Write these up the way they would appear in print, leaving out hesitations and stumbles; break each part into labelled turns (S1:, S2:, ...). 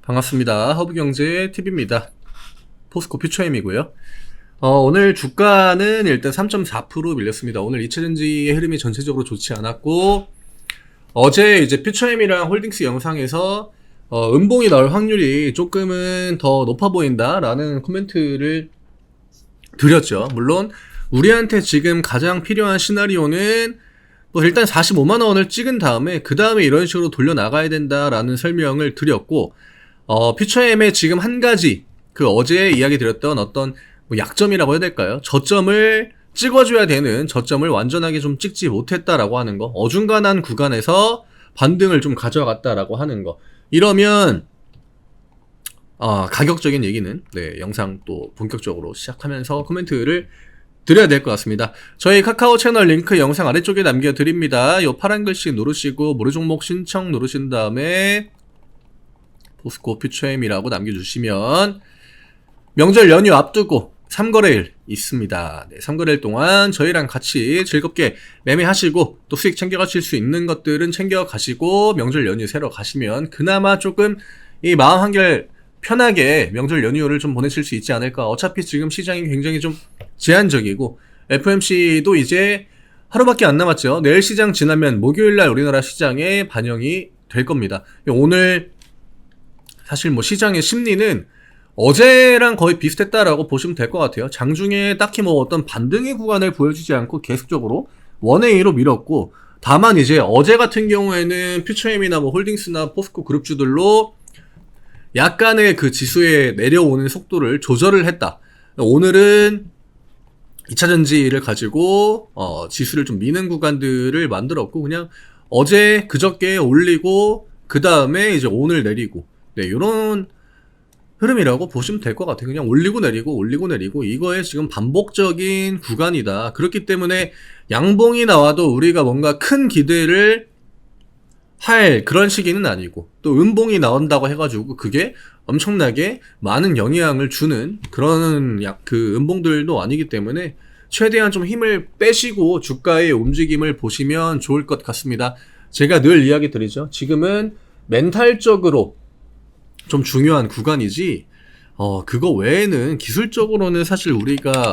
S1: 반갑습니다. 허브경제TV입니다. 포스코 퓨처엠이고요. 오늘 주가는 일단 3.4% 밀렸습니다. 오늘 이차전지의 흐름이 전체적으로 좋지 않았고, 어제 이제 퓨처엠이랑 홀딩스 영상에서 음봉이 나올 확률이 조금은 더 높아 보인다라는 코멘트를 드렸죠. 물론 우리한테 지금 가장 필요한 시나리오는 뭐 일단 45만원을 찍은 다음에 그 다음에 이런 식으로 돌려나가야 된다라는 설명을 드렸고, 퓨처엠의 지금 한 가지 그 어제 이야기 드렸던 어떤 뭐 약점이라고 해야 될까요? 저점을 찍어줘야 되는 저점을 완전하게 좀 찍지 못했다라고 하는 거, 어중간한 구간에서 반등을 좀 가져갔다라고 하는 거. 이러면 가격적인 얘기는 영상 또 본격적으로 시작하면서 코멘트를 드려야 될 것 같습니다. 저희 카카오 채널 링크 영상 아래쪽에 남겨드립니다. 요 파란 글씨 누르시고 무료 종목 신청 누르신 다음에 포스코 퓨처엠이라고 남겨주시면 명절 연휴 앞두고 3거래일 있습니다. 3거래일 동안 저희랑 같이 즐겁게 매매하시고 또 수익 챙겨가실 수 있는 것들은 챙겨가시고 명절 연휴 새러 가시면 그나마 조금 이 마음 한결 편하게 명절 연휴를 좀 보내실 수 있지 않을까. 어차피 지금 시장이 굉장히 좀 제한적이고 FOMC도 이제 하루밖에 안 남았죠. 내일 시장 지나면 목요일날 우리나라 시장에 반영이 될 겁니다. 오늘 사실 뭐 시장의 심리는 어제랑 거의 비슷했다라고 보시면 될 것 같아요. 장중에 딱히 뭐 어떤 반등의 구간을 보여주지 않고 계속적으로 원웨이로 밀었고, 다만 이제 어제 같은 경우에는 퓨처엠이나 뭐 홀딩스나 포스코 그룹주들로 약간의 그 지수에 내려오는 속도를 조절을 했다. 오늘은 2차전지를 가지고 지수를 좀 미는 구간들을 만들었고, 그냥 어제 그저께 올리고 그 다음에 이제 오늘 내리고, 요런 흐름이라고 보시면 될 것 같아요. 그냥 올리고 내리고 이거에 지금 반복적인 구간이다. 그렇기 때문에 양봉이 나와도 우리가 뭔가 큰 기대를 할 그런 시기는 아니고, 또 음봉이 나온다고 해가지고 그게 엄청나게 많은 영향을 주는 그런 그 음봉들도 아니기 때문에 최대한 좀 힘을 빼시고 주가의 움직임을 보시면 좋을 것 같습니다. 제가 늘 이야기 드리죠. 지금은 멘탈적으로 좀 중요한 구간이지, 그거 외에는 기술적으로는 사실 우리가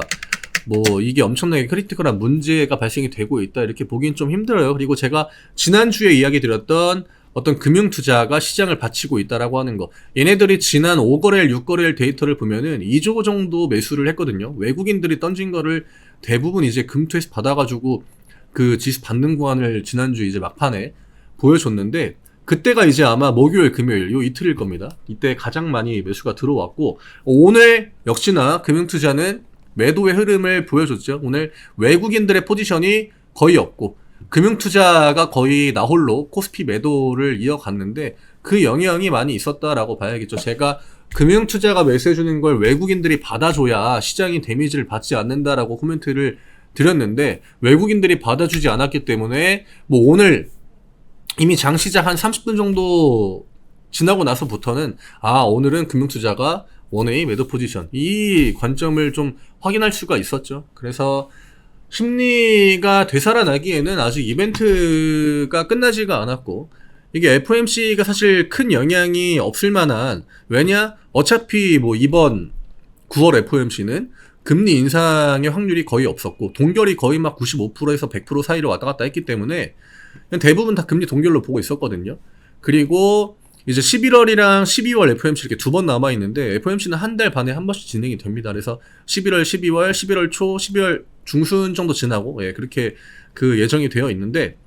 S1: 뭐 이게 엄청나게 크리티컬한 문제가 발생이 되고 있다 이렇게 보긴 좀 힘들어요. 그리고 제가 지난주에 이야기 드렸던 어떤 금융투자가 시장을 받치고 있다라고 하는 거, 얘네들이 지난 5거래일 6거래일 데이터를 보면은 2조 정도 매수를 했거든요. 외국인들이 던진 거를 대부분 이제 금투에서 받아가지고 그 지수 받는 구간을 지난주 이제 막판에 보여줬는데, 그때가 이제 아마 목요일, 금요일 요 이틀일 겁니다. 이때 가장 많이 매수가 들어왔고, 오늘 역시나 금융투자는 매도의 흐름을 보여줬죠. 오늘 외국인들의 포지션이 거의 없고 금융투자가 거의 나홀로 코스피 매도를 이어갔는데 그 영향이 많이 있었다라고 봐야겠죠. 제가 금융투자가 매수해주는 걸 외국인들이 받아줘야 시장이 데미지를 받지 않는다라고 코멘트를 드렸는데, 외국인들이 받아주지 않았기 때문에 뭐 오늘 이미 장 시작 한 30분 정도 지나고 나서부터는 오늘은 금융투자가 원웨이 매도 포지션, 이 관점을 좀 확인할 수가 있었죠. 그래서 심리가 되살아나기에는 아직 이벤트가 끝나지가 않았고, 이게 FOMC가 사실 큰 영향이 없을 만한, 왜냐? 어차피 뭐 이번 9월 FOMC는 금리 인상의 확률이 거의 없었고 동결이 거의 막 95%에서 100% 사이로 왔다 갔다 했기 때문에 대부분 다 금리 동결로 보고 있었거든요. 그리고 이제 11월이랑 12월 FOMC 이렇게 두 번 남아있는데, FOMC는 한 달 반에 한 번씩 진행이 됩니다. 그래서 11월, 12월, 11월 초, 12월 중순 정도 지나고, 그렇게 그 예정이 되어 있는데,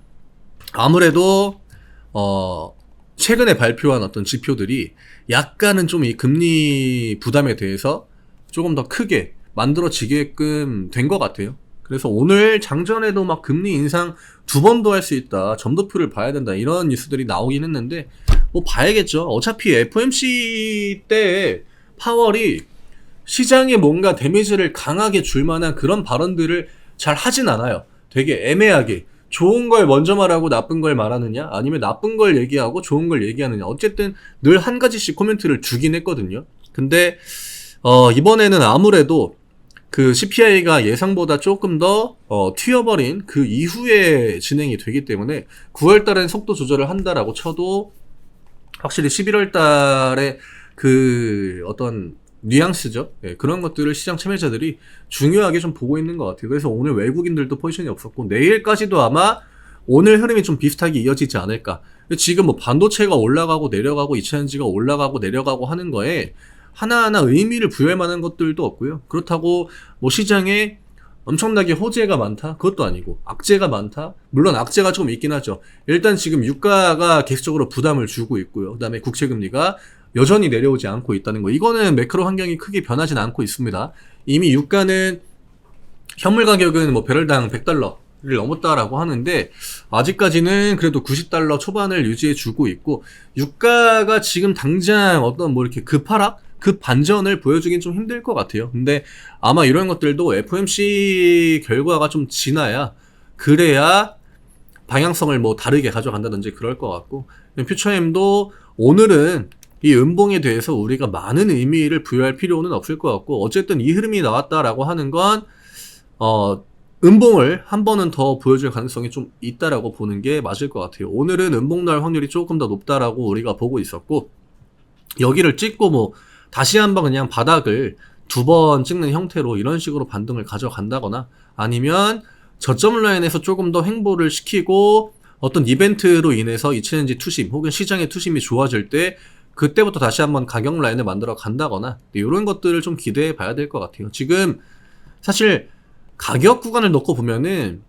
S1: 아무래도, 최근에 발표한 어떤 지표들이 약간은 좀 이 금리 부담에 대해서 조금 더 크게 만들어지게끔 된 것 같아요. 그래서 오늘 장전에도 막 금리 인상 2번 더 할 수 있다, 점도표를 봐야 된다, 이런 뉴스들이 나오긴 했는데, 뭐 봐야겠죠. 어차피 FOMC 때 파월이 시장에 뭔가 데미지를 강하게 줄 만한 그런 발언들을 잘 하진 않아요. 되게 애매하게 좋은 걸 먼저 말하고 나쁜 걸 말하느냐, 아니면 나쁜 걸 얘기하고 좋은 걸 얘기하느냐, 어쨌든 늘 한 가지씩 코멘트를 주긴 했거든요. 근데 이번에는 아무래도 그 CPI가 예상보다 조금 더 튀어버린 그 이후에 진행이 되기 때문에 9월달엔 속도 조절을 한다라고 쳐도 확실히 11월 달에 그 어떤 뉘앙스죠. 예, 그런 것들을 시장 참여자들이 중요하게 좀 보고 있는 것 같아요. 그래서 오늘 외국인들도 포지션이 없었고 내일까지도 아마 오늘 흐름이 좀 비슷하게 이어지지 않을까. 지금 뭐 반도체가 올라가고 내려가고 2차전지가 올라가고 내려가고 하는 거에 하나하나 의미를 부여할 만한 것들도 없고요. 그렇다고 뭐 시장에 엄청나게 호재가 많다? 그것도 아니고 악재가 많다? 물론 악재가 좀 있긴 하죠. 일단 지금 유가가 계속적으로 부담을 주고 있고요. 그 다음에 국채금리가 여전히 내려오지 않고 있다는 거. 이거는 매크로 환경이 크게 변하진 않고 있습니다. 이미 유가는 현물 가격은 뭐 배럴당 100달러를 넘었다라고 하는데 아직까지는 그래도 90달러 초반을 유지해 주고 있고 유가가 지금 당장 어떤 뭐 이렇게 급하락? 급 반전을 보여주긴 좀 힘들 것 같아요. 근데 아마 이런 것들도 FOMC 결과가 좀 지나야 그래야 방향성을 뭐 다르게 가져간다든지 그럴 것 같고 퓨처엠도 오늘은 이 음봉에 대해서 우리가 많은 의미를 부여할 필요는 없을 것 같고 어쨌든 이 흐름이 나왔다라고 하는 건 음봉을 한 번은 더 보여줄 가능성이 좀 있다라고 보는 게 맞을 것 같아요. 오늘은 음봉 날 확률이 조금 더 높다라고 우리가 보고 있었고 여기를 찍고 뭐 다시 한번 그냥 바닥을 두 번 찍는 형태로 이런 식으로 반등을 가져간다거나 아니면 저점 라인에서 조금 더 횡보를 시키고 어떤 이벤트로 인해서 이차전지 투심 혹은 시장의 투심이 좋아질 때 그때부터 다시 한번 가격 라인을 만들어 간다거나 이런 것들을 좀 기대해 봐야 될 것 같아요. 지금 사실 가격 구간을 놓고 보면은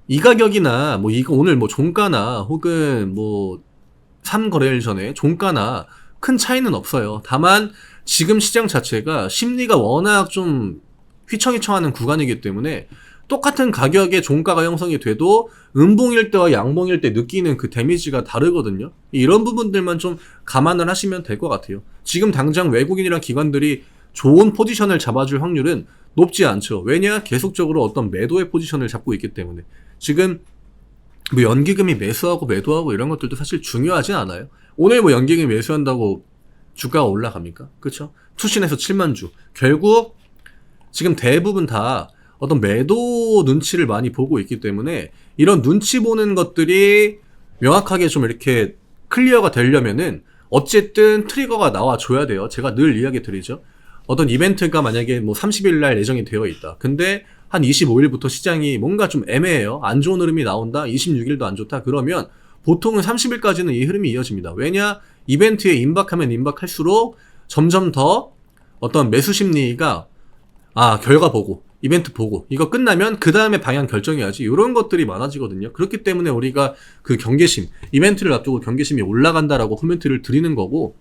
S1: 이 가격이나 뭐 이거 오늘 뭐 종가나 혹은 뭐 3거래일 전에 종가나 큰 차이는 없어요. 다만 지금 시장 자체가 심리가 워낙 좀 휘청휘청하는 구간이기 때문에 똑같은 가격의 종가가 형성이 돼도 음봉일 때와 양봉일 때 느끼는 그 데미지가 다르거든요. 이런 부분들만 좀 감안을 하시면 될 것 같아요. 지금 당장 외국인이랑 기관들이 좋은 포지션을 잡아줄 확률은 높지 않죠. 왜냐? 계속적으로 어떤 매도의 포지션을 잡고 있기 때문에. 지금 뭐 연기금이 매수하고 매도하고 이런 것들도 사실 중요하진 않아요. 오늘 뭐 연기금이 매수한다고 주가가 올라갑니까? 그쵸? 투신에서 7만 주. 결국 지금 대부분 다 어떤 매도 눈치를 많이 보고 있기 때문에 이런 눈치 보는 것들이 명확하게 좀 이렇게 클리어가 되려면은 어쨌든 트리거가 나와줘야 돼요. 제가 늘 이야기 드리죠. 어떤 이벤트가 만약에 뭐 30일 날 예정이 되어 있다. 근데 한 25일부터 시장이 뭔가 좀 애매해요. 안 좋은 흐름이 나온다. 26일도 안 좋다. 그러면 보통은 30일까지는 이 흐름이 이어집니다. 왜냐? 이벤트에 임박하면 임박할수록 점점 더 어떤 매수 심리가 결과 보고 이벤트 보고 이거 끝나면 그 다음에 방향 결정해야지 이런 것들이 많아지거든요. 그렇기 때문에 우리가 그 경계심 이벤트를 앞두고 경계심이 올라간다라고 코멘트를 드리는 거고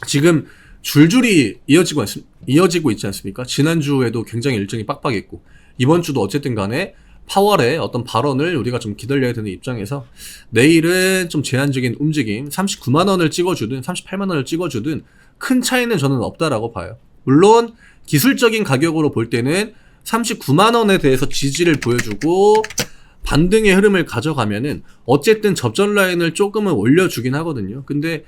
S1: 지금 줄줄이 이어지고 있지 않습니까? 지난주에도 굉장히 일정이 빡빡했고 이번 주도 어쨌든 간에 파월의 어떤 발언을 우리가 좀 기다려야 되는 입장에서 내일은 좀 제한적인 움직임 39만원을 찍어주든 38만원을 찍어주든 큰 차이는 저는 없다라고 봐요. 물론 기술적인 가격으로 볼 때는 39만원에 대해서 지지를 보여주고 반등의 흐름을 가져가면은 어쨌든 접전 라인을 조금은 올려주긴 하거든요. 근데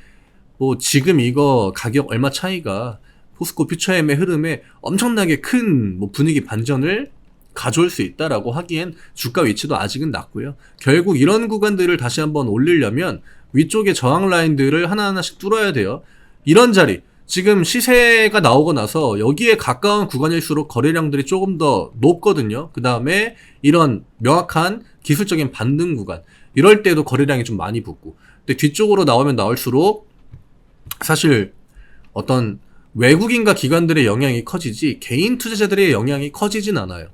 S1: 뭐 지금 이거 가격 얼마 차이가 포스코 퓨처엠의 흐름에 엄청나게 큰 뭐 분위기 반전을 가져올 수 있다라고 하기엔 주가 위치도 아직은 낮고요. 결국 이런 구간들을 다시 한번 올리려면 위쪽의 저항 라인들을 하나하나씩 뚫어야 돼요. 이런 자리 지금 시세가 나오고 나서 여기에 가까운 구간일수록 거래량들이 조금 더 높거든요. 그 다음에 이런 명확한 기술적인 반등 구간 이럴 때도 거래량이 좀 많이 붙고 근데 뒤쪽으로 나오면 나올수록 사실 어떤 외국인과 기관들의 영향이 커지지 개인 투자자들의 영향이 커지진 않아요.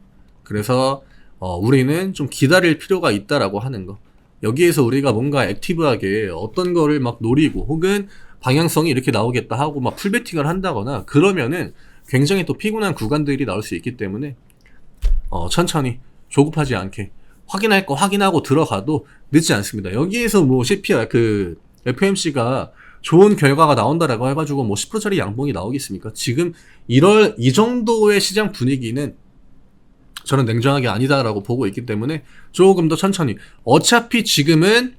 S1: 그래서 우리는 좀 기다릴 필요가 있다라고 하는 거. 여기에서 우리가 뭔가 액티브하게 어떤 거를 막 노리고 혹은 방향성이 이렇게 나오겠다 하고 막 풀베팅을 한다거나 그러면은 굉장히 또 피곤한 구간들이 나올 수 있기 때문에 천천히 조급하지 않게 확인할 거 확인하고 들어가도 늦지 않습니다. 여기에서 뭐 CPR 그 FOMC가 좋은 결과가 나온다라고 해가지고 뭐 10%짜리 양봉이 나오겠습니까? 지금 이 정도의 시장 분위기는 저는 냉정하게 아니다라고 보고 있기 때문에 조금 더 천천히 어차피 지금은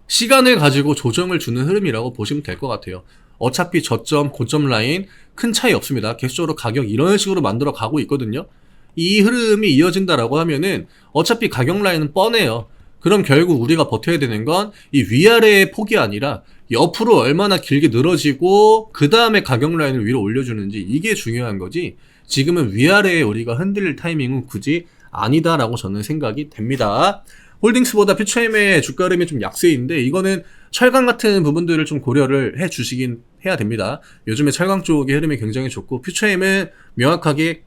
S1: 시간을 가지고 조정을 주는 흐름이라고 보시면 될 것 같아요. 어차피 저점, 고점 라인 큰 차이 없습니다. 계속적으로 가격 이런 식으로 만들어 가고 있거든요. 이 흐름이 이어진다라고 하면은 어차피 가격 라인은 뻔해요. 그럼 결국 우리가 버텨야 되는 건 이 위아래의 폭이 아니라 옆으로 얼마나 길게 늘어지고 그 다음에 가격 라인을 위로 올려주는지 이게 중요한 거지. 지금은 위아래에 우리가 흔들릴 타이밍은 굳이 아니다라고 저는 생각이 됩니다. 홀딩스보다 퓨처엠의 주가 흐름이 좀 약세인데 이거는 철강 같은 부분들을 좀 고려를 해 주시긴 해야 됩니다. 요즘에 철강 쪽의 흐름이 굉장히 좋고 퓨처엠은 명확하게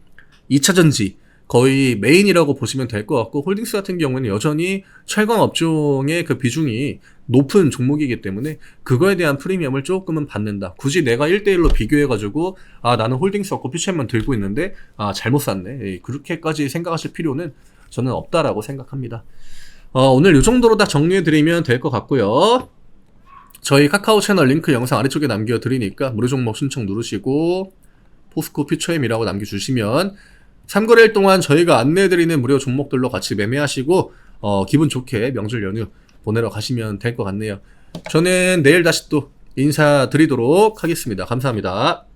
S1: 2차전지 거의 메인이라고 보시면 될 것 같고 홀딩스 같은 경우는 여전히 철강 업종의 그 비중이 높은 종목이기 때문에 그거에 대한 프리미엄을 조금은 받는다. 굳이 내가 1대1로 비교해가지고 나는 홀딩스 없고 퓨처엠만 들고 있는데 잘못 샀네. 그렇게까지 생각하실 필요는 저는 없다라고 생각합니다. 오늘 이 정도로 딱 정리해드리면 될 것 같고요. 저희 카카오 채널 링크 영상 아래쪽에 남겨드리니까 무료 종목 신청 누르시고 포스코 퓨처엠이라고 남겨주시면 3거래일 동안 저희가 안내해드리는 무료 종목들로 같이 매매하시고 기분 좋게 명절 연휴 보내러 가시면 될 것 같네요. 저는 내일 다시 또 인사드리도록 하겠습니다. 감사합니다.